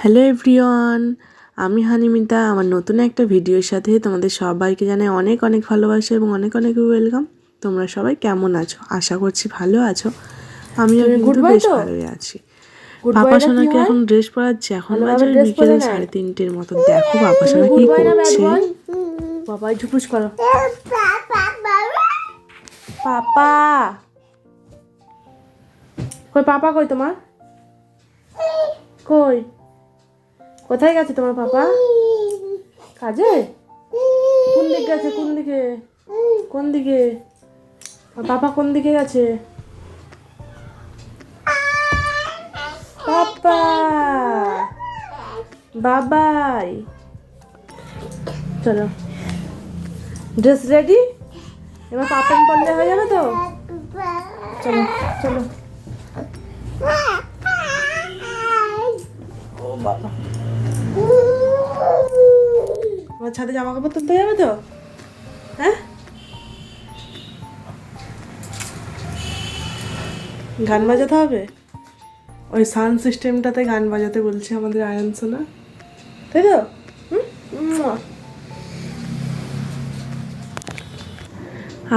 Hello everyone, আমি হানিমিতা। আমার নতুন একটা ভিডিওর সাথে তোমাদের সবাইকে জানাই অনেক অনেক ভালোবাসা এবং অনেক অনেক ওয়েলকাম। তোমরা সবাই কেমন আছো? আশা করছি ভালো আছো। আমিও কিন্তু বেশ ভালোই আছি। পাপা সোনাকে এখন ড্রেস পরাচ্ছি। এখন বাজে ওই বিকেল 3:30-র মতো। দেখো পাপা সোনা কি করছে। বাবাই ঝুপুস করো। পাপা কই? পাপা কই তোমার? কই? কোথায় গেছে তোমার পাপা? কাজে? কোন দিকে গেছে? কোন দিকে? কোন দিকে পাপা কোন দিকে গেছে? পাপা বাবাই চলো, ড্রেস রেডি? এবার পাপেন পরলে হয়ে যাবে তো? চলো চলো। ও বাবা, আমার ছাদে জামা কাপড় তুলতে যাবে তো? হ্যাঁ, গান বাজাতে হবে। ওই সাউন্ড সিস্টেমটাতে গান বাজাতে বলছে আমাদের আয়ান সোনা, তাই তো?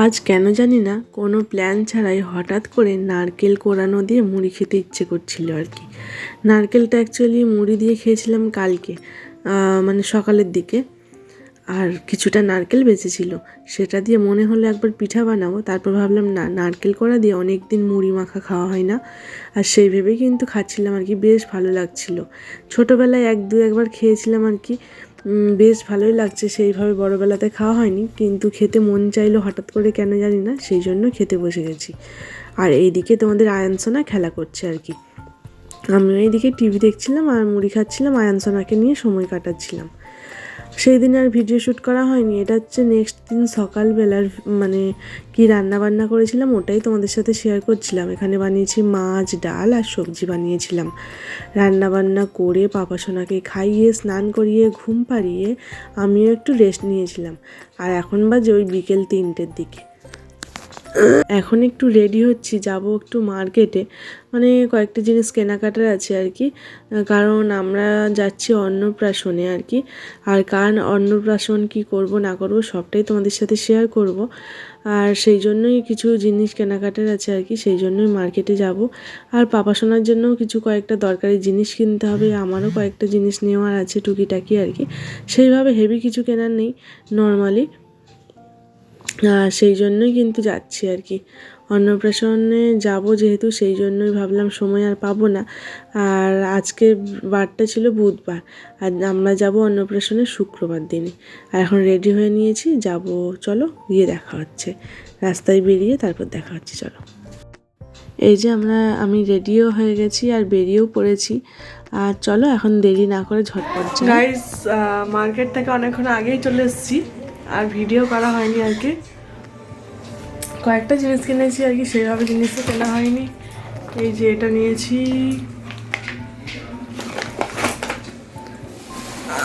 আজ কেন জানি না কোনো প্ল্যান ছাড়াই হঠাৎ করে নারকেল কোরানো দিয়ে মুড়ি খেতে ইচ্ছে করছিল আর কি। নারকেলটা অ্যাকচুয়ালি মুড়ি দিয়ে খেয়েছিলাম কালকে, মানে সকালের দিকে। আর কিছুটা নারকেল বেঁচেছিল, সেটা দিয়ে মনে হলো একবার পিঠা বানাবো। তারপর ভাবলাম না, নারকেল কোড়া দিয়ে অনেক দিন মুড়ি মাখা খাওয়া হয় না। আর সেই ভেবেই কিন্তু খাচ্ছিলাম আর কি, বেশ ভালো লাগছিল। ছোটোবেলায় একবার খেয়েছিলাম আর কি, বেশ ভালোই লাগছে। সেইভাবে বড়োবেলাতে খাওয়া হয়নি, কিন্তু খেতে মন চাইলো হঠাৎ করে, কেন জানি না, সেই জন্য খেতে বসে গেছি। আর এইদিকে তোমাদের আয়ান সোনা খেলা করছে আর কি। আমিও এইদিকে টিভি দেখছিলাম আর মুড়ি খাচ্ছিলাম, আয়ান সোনাকে নিয়ে সময় কাটাচ্ছিলাম। সেই দিন আর ভিডিও শ্যুট করা হয়নি। এটা হচ্ছে নেক্সট দিন সকালবেলার, মানে কি রান্না বান্না করেছিলাম ওটাই তোমাদের সাথে শেয়ার করছিলাম। এখানে বানিয়েছি মাছ, ডাল আর সবজি বানিয়েছিলাম। রান্না বান্না করে পাপা সোনাকে খাইয়ে স্নান করিয়ে ঘুম পাড়িয়ে আমিও একটু রেস্ট নিয়েছিলাম। আর এখন বাজে ওই বিকেল 3টের দিকে। এখন একটু রেডি হচ্ছি, যাব একটু মার্কেটে, মানে কয়েকটা জিনিস কেনাকাটার আছে আর কি। কারণ আমরা যাচ্ছি অন্নপ্রাশনে আর কি। আর কারণ অন্নপ্রাশন কি করব না করব সবটাই তোমাদের সাথে শেয়ার করব। আর সেই জন্যই কিছু জিনিস কেনাকাটার আছে আর কি, সেই জন্যই মার্কেটে যাব। আর পাপা সোনার জন্যও কিছু কয়েকটা দরকারি জিনিস কিনতে হবে, আমারও কয়েকটা জিনিস নেওয়ার আছে টুকিটাকি আর কি। সেইভাবে হেভি কিছু কেনার নেই, নর্মালি। সেই জন্যই কিন্তু যাচ্ছি আর কি, অন্নপ্রাশনে যাব যেহেতু, সেই জন্যই ভাবলাম সময় আর পাবো না। আর আজকে বারটা ছিল বুধবার, আর আমরা যাব অন্নপ্রাশনে শুক্রবার দিনে। আর এখন রেডি হয়ে নিয়েছি, যাব, চলো গিয়ে দেখা হচ্ছে। রাস্তায় বেরিয়ে তারপর দেখা হচ্ছে, চলো। এই যে আমি রেডিও হয়ে গেছি আর বেরিয়েও পড়েছি। আর চলো এখন দেরি না করে ঝটপট যাই। গাইস, মার্কেট থেকে অনেকক্ষণ আগেই চলে এসেছি, আর ভিডিও করা হয়নি আর কি। কয়েকটা জিনিস কিনেছি আর কি, সেইভাবে জিনিসও কেনা হয়নি। এই যে এটা নিয়েছি,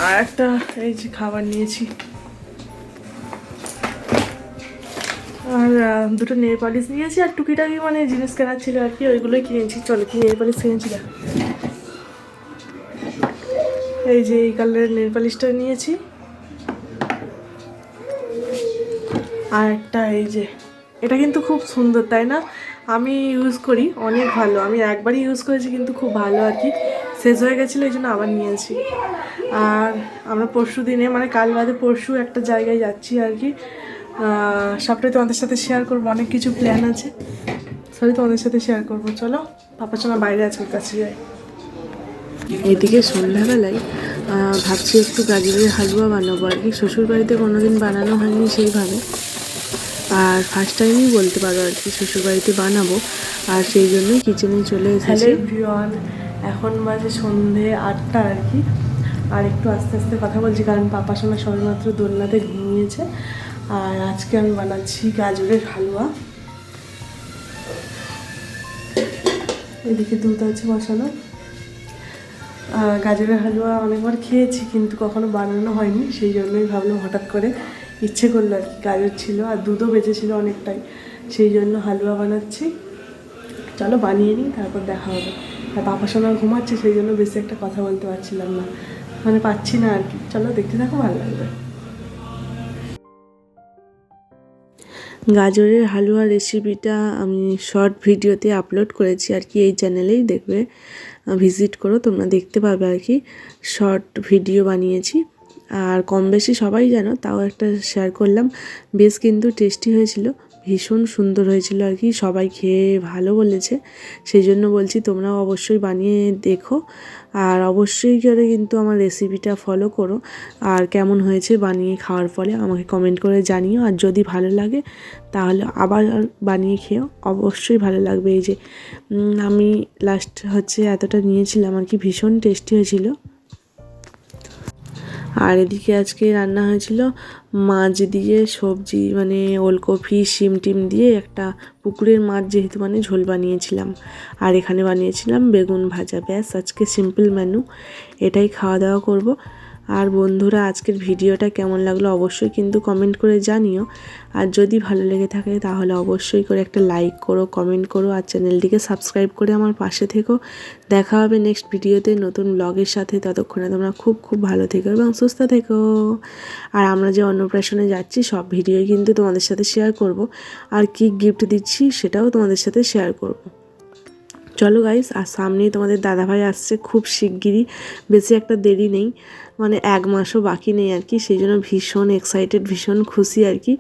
আর একটা এই যে খাবার নিয়েছি, আর দুটো নেল পালিশ নিয়েছি। আর টুকিটাকি মানে জিনিস কেনার ছিল আর কি, ওইগুলোই কিনেছি। চলো, কি নেল পালিশ কিনেছি দেখো। এই যে এই কালারের নেল পালিশটা নিয়েছি, আর একটা এই যে, এটা কিন্তু খুব সুন্দর, তাই না? আমি ইউজ করি, অনেক ভালো। আমি একবারই ইউজ করেছি কিন্তু খুব ভালো আর কি। শেষ হয়ে গেছিলো এই জন্য আবার নিয়েছি। আর আমরা পরশু দিনে, মানে কাল বাদে পরশু একটা জায়গায় যাচ্ছি আর কি। সবটাই তোমাদের সাথে শেয়ার করবো, অনেক কিছু প্ল্যান আছে, সরি তোমাদের সাথে শেয়ার করবো। চলো, পাপার সঙ্গে বাইরে আছে, ওর কাছে যাই। এইদিকে সন্ধ্যাবেলায় ভাবছি একটু গাজরের হালুয়া বানাবো আর কি। শ্বশুরবাড়িতে কোনোদিন বানানো হয়নি সেইভাবে, আর ফার্স্ট টাইমই বলতে পারো আর কি শ্বশুরবাড়িতে বানাবো। আর সেই জন্যই কিচেনে চলে এসেছি। হ্যালো এভরিওয়ান, এখন বাজে সন্ধে 8টা আর কি। আর একটু আস্তে আস্তে কথা বলছি, কারণ পাপা সোনা সবেমাত্র দোলনাতে ঘুমিয়েছে। আর আজকে আমি বানাচ্ছি গাজরের হালুয়া। এদিকে দুধ আছে বসানো। গাজরের হালুয়া অনেকবার খেয়েছি কিন্তু কখনো বানানো হয়নি, সেই জন্যই ভাবলাম, হঠাৎ করে ইচ্ছে করলো আর কি। গাজর ছিল আর দুধও বেঁচেছিল অনেকটাই, সেই জন্য হালুয়া বানাচ্ছি। চলো বানিয়ে নিই, তারপর দেখা হবে। আর বাবা সোনা ঘুমাচ্ছে, সেই জন্য বেশি একটা কথা বলতে পারছিলাম না, মানে পাচ্ছি না আর কি। চলো দেখতে থাকো, ভালো লাগবে। গাজরের হালুয়া রেসিপিটা আমি শর্ট ভিডিওতে আপলোড করেছি আর কি, এই চ্যানেলেই দেখবে, ভিজিট করো, তোমরা দেখতে পাবে আর কি। শর্ট ভিডিও বানিয়েছি, আর কম বেশি সবাই জানো, তাও একটা শেয়ার করলাম। বেশ কিন্তু টেস্টি হয়েছিল, ভীষণ সুন্দর হয়েছিল আর কি, সবাই খেয়ে ভালো বলেছে। সেই জন্য বলছি তোমরাও অবশ্যই বানিয়ে দেখো, আর অবশ্যই করে কিন্তু আমার রেসিপিটা ফলো করো। আর কেমন হয়েছে বানিয়ে খাওয়ার ফলে আমাকে কমেন্ট করে জানিও, আর যদি ভালো লাগে তাহলে আবার বানিয়ে খেও, অবশ্যই ভালো লাগবে। এই যে আমি লাস্ট হচ্ছে এতটা নিয়েছিলাম আর কি, ভীষণ টেস্টি হয়েছিল। আর এদিকে আজকে রান্না হয়েছিল মাছ দিয়ে সবজি, মানে ওলকপি শিম টিম দিয়ে একটা পুকুরের মাছ যেহেতু, মানে ঝোল বানিয়েছিলাম। আর এখানে বানিয়েছিলাম বেগুন ভাজা। ব্যাস, আজকে সিম্পল মেনু, এটাই খাওয়া দাওয়া করব। আর বন্ধুরা, আজকের ভিডিওটা কেমন লাগলো অবশ্যই কিন্তু কমেন্ট করে জানিও। আর যদি ভালো লেগে থাকে তাহলে অবশ্যই করে একটা লাইক করো, কমেন্ট করো, আর চ্যানেলটিকে সাবস্ক্রাইব করে আমার পাশে থেকো। দেখা হবে নেক্সট ভিডিওতে নতুন ব্লগের সাথে। ততক্ষণে তোমরা খুব খুব ভালো থেকো এবং সুস্থ থেকো। আর আমরা যে অন্নপ্রাশনে যাচ্ছি সব ভিডিওই কিন্তু তোমাদের সাথে শেয়ার করব, আর কি গিফট দিচ্ছি সেটাও তোমাদের সাথে শেয়ার করব। চলো গাইস, আর সামনেই তোমাদের দাদাভাই আসছে খুব শিগগিরই, বেশি একটা দেরি নেই, মানে 1 মাসও বাকি নেই আর কি। সেই জন্য ভীষণ এক্সাইটেড, ভীষণ খুশি আর কি।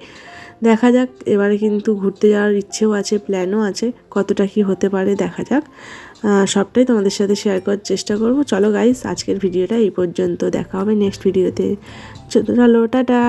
দেখা যাক, এবারে কিন্তু ঘুরতে যাওয়ার ইচ্ছেও আছে, প্ল্যানও আছে, কতটা কি হতে পারে দেখা যাক। সবটাই তোমাদের সাথে শেয়ার করার চেষ্টা করব। চলো গাইস, আজকের ভিডিওটা এই পর্যন্ত, দেখা হবে নেক্সট ভিডিওতে। চলো টাটা।